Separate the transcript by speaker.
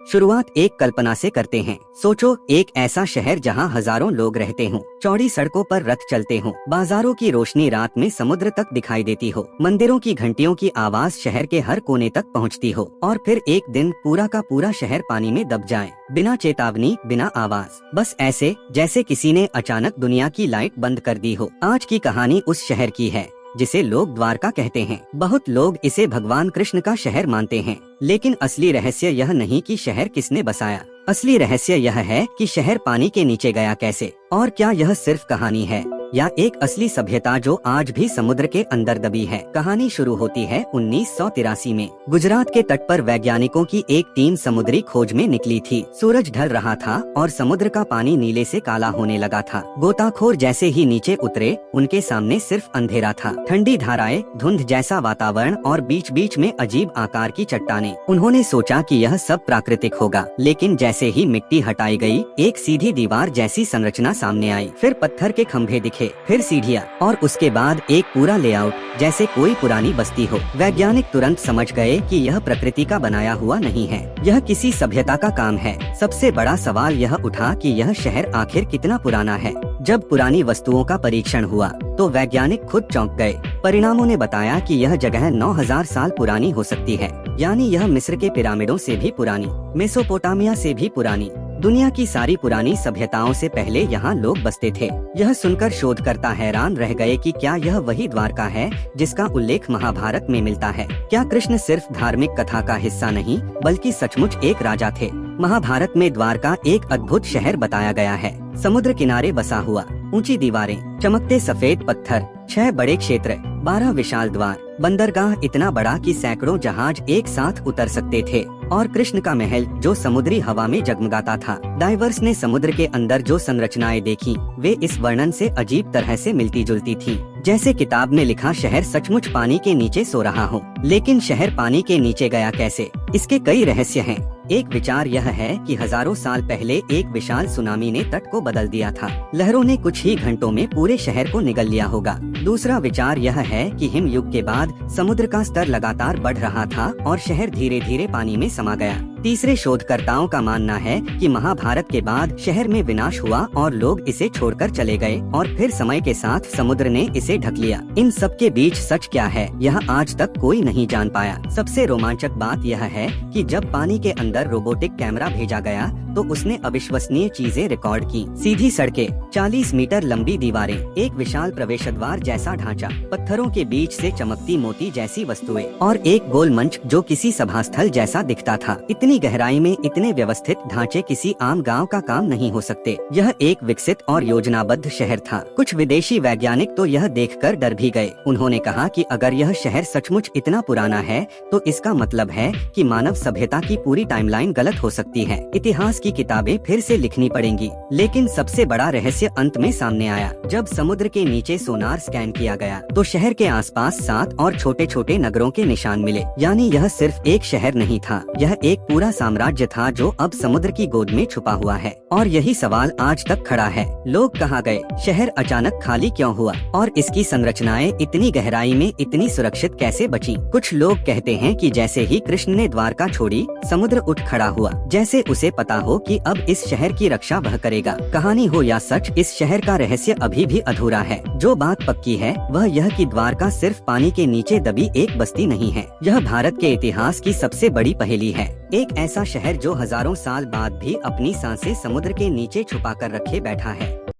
Speaker 1: शुरुआत एक कल्पना से करते हैं। सोचो, एक ऐसा शहर जहां हजारों लोग रहते हों, चौड़ी सड़कों पर रथ चलते हों, बाजारों की रोशनी रात में समुद्र तक दिखाई देती हो, मंदिरों की घंटियों की आवाज शहर के हर कोने तक पहुंचती हो, और फिर एक दिन पूरा का पूरा शहर पानी में दब जाए, बिना चेतावनी, बिना आवाज, बस ऐसे जैसे किसी ने अचानक दुनिया की लाइट बंद कर दी हो। आज की कहानी उस शहर की है जिसे लोग द्वारका कहते हैं। बहुत लोग इसे भगवान कृष्ण का शहर मानते हैं, लेकिन असली रहस्य यह नहीं कि शहर किसने बसाया। असली रहस्य यह है कि शहर पानी के नीचे गया कैसे, और क्या यह सिर्फ कहानी है या एक असली सभ्यता जो आज भी समुद्र के अंदर दबी है। कहानी शुरू होती है 1983 में। गुजरात के तट पर वैज्ञानिकों की एक टीम समुद्री खोज में निकली थी। सूरज ढल रहा था और समुद्र का पानी नीले से काला होने लगा था। गोताखोर जैसे ही नीचे उतरे, उनके सामने सिर्फ अंधेरा था, ठंडी धाराएं, धुंध जैसा वातावरण और बीच बीच में अजीब आकार की चट्टानें। उन्होंने सोचा कि यह सब प्राकृतिक होगा, लेकिन जैसे ही मिट्टी हटाई गई, एक सीधी दीवार जैसी संरचना सामने आई। फिर पत्थर के खंभे दिखे, फिर सीढ़ियाँ, और उसके बाद एक पूरा लेआउट जैसे कोई पुरानी बस्ती हो। वैज्ञानिक तुरंत समझ गए कि यह प्रकृति का बनाया हुआ नहीं है, यह किसी सभ्यता का काम है। सबसे बड़ा सवाल यह उठा कि यह शहर आखिर कितना पुराना है। जब पुरानी वस्तुओं का परीक्षण हुआ तो वैज्ञानिक खुद चौंक गए। परिणामों ने बताया कि यह जगह 9000 साल पुरानी हो सकती है, यानी यह मिस्र के पिरामिडों से भी पुरानी, मेसोपोटामिया से भी पुरानी, दुनिया की सारी पुरानी सभ्यताओं से पहले यहाँ लोग बसते थे। यह सुनकर शोधकर्ता हैरान रह गए कि क्या यह वही द्वारका है जिसका उल्लेख महाभारत में मिलता है। क्या कृष्ण सिर्फ धार्मिक कथा का हिस्सा नहीं, बल्कि सचमुच एक राजा थे। महाभारत में द्वारका एक अद्भुत शहर बताया गया है। समुद्र किनारे बसा हुआ, ऊंची दीवारें, चमकते सफेद पत्थर, 6 बड़े क्षेत्र, 12 विशाल द्वार, बंदरगाह इतना बड़ा कि सैकड़ों जहाज एक साथ उतर सकते थे, और कृष्ण का महल जो समुद्री हवा में जगमगाता था। डाइवर्स ने समुद्र के अंदर जो संरचनाएं देखी, वे इस वर्णन से अजीब तरह से मिलती जुलती थी, जैसे किताब में लिखा शहर सचमुच पानी के नीचे सो रहा हो। लेकिन शहर पानी के नीचे गया कैसे? इसके कई रहस्य हैं। एक विचार यह है कि हजारों साल पहले एक विशाल सुनामी ने तट को बदल दिया था। लहरों ने कुछ ही घंटों में पूरे शहर को निगल लिया होगा। दूसरा विचार यह है कि हिम युग के बाद समुद्र का स्तर लगातार बढ़ रहा था और शहर धीरे धीरे पानी में समा गया। तीसरे शोधकर्ताओं का मानना है कि महाभारत के बाद शहर में विनाश हुआ और लोग इसे छोड़कर चले गए, और फिर समय के साथ समुद्र ने इसे ढक लिया। इन सब के बीच सच क्या है, यह आज तक कोई नहीं जान पाया। सबसे रोमांचक बात यह है कि जब पानी के अंदर रोबोटिक कैमरा भेजा गया तो उसने अविश्वसनीय चीजें रिकॉर्ड की। सीधी सड़कें, 40 मीटर लंबी दीवारें, एक विशाल प्रवेश द्वार जैसा ढांचा, पत्थरों के बीच से चमकती मोती जैसी वस्तुएं, और एक गोल मंच जो किसी सभास्थल जैसा दिखता था। इतनी गहराई में इतने व्यवस्थित ढांचे किसी आम गांव का काम नहीं हो सकते। यह एक विकसित और योजनाबद्ध शहर था। कुछ विदेशी वैज्ञानिक तो यह देखकर डर भी गए। उन्होंने कहा कि अगर यह शहर सचमुच इतना पुराना है तो इसका मतलब है कि मानव सभ्यता की पूरी टाइमलाइन गलत हो सकती है। इतिहास की किताबें फिर से लिखनी पड़ेंगी। लेकिन सबसे बड़ा रहस्य अंत में सामने आया। जब समुद्र के नीचे सोनार स्कैन किया गया तो शहर के आसपास 7 और छोटे छोटे नगरों के निशान मिले। यानी यह सिर्फ एक शहर नहीं था, यह एक पूरा साम्राज्य था जो अब समुद्र की गोद में छुपा हुआ है। और यही सवाल आज तक खड़ा है, लोग कहाँ गए? शहर अचानक खाली क्यों हुआ? और इसकी संरचनाएं इतनी गहराई में इतनी सुरक्षित कैसे बची? कुछ लोग कहते हैं कि जैसे ही कृष्ण ने द्वारका छोड़ी, समुद्र उठ खड़ा हुआ, जैसे उसे पता हो कि अब इस शहर की रक्षा वह करेगा। कहानी हो या सच, इस शहर का रहस्य अभी भी अधूरा है। जो बात पक्की है वह यह कि द्वारका सिर्फ पानी के नीचे दबी एक बस्ती नहीं है, यह भारत के इतिहास की सबसे बड़ी पहेली है। एक ऐसा शहर जो हजारों साल बाद भी अपनी सांसें समुद्र के नीचे छुपा कर रखे बैठा है।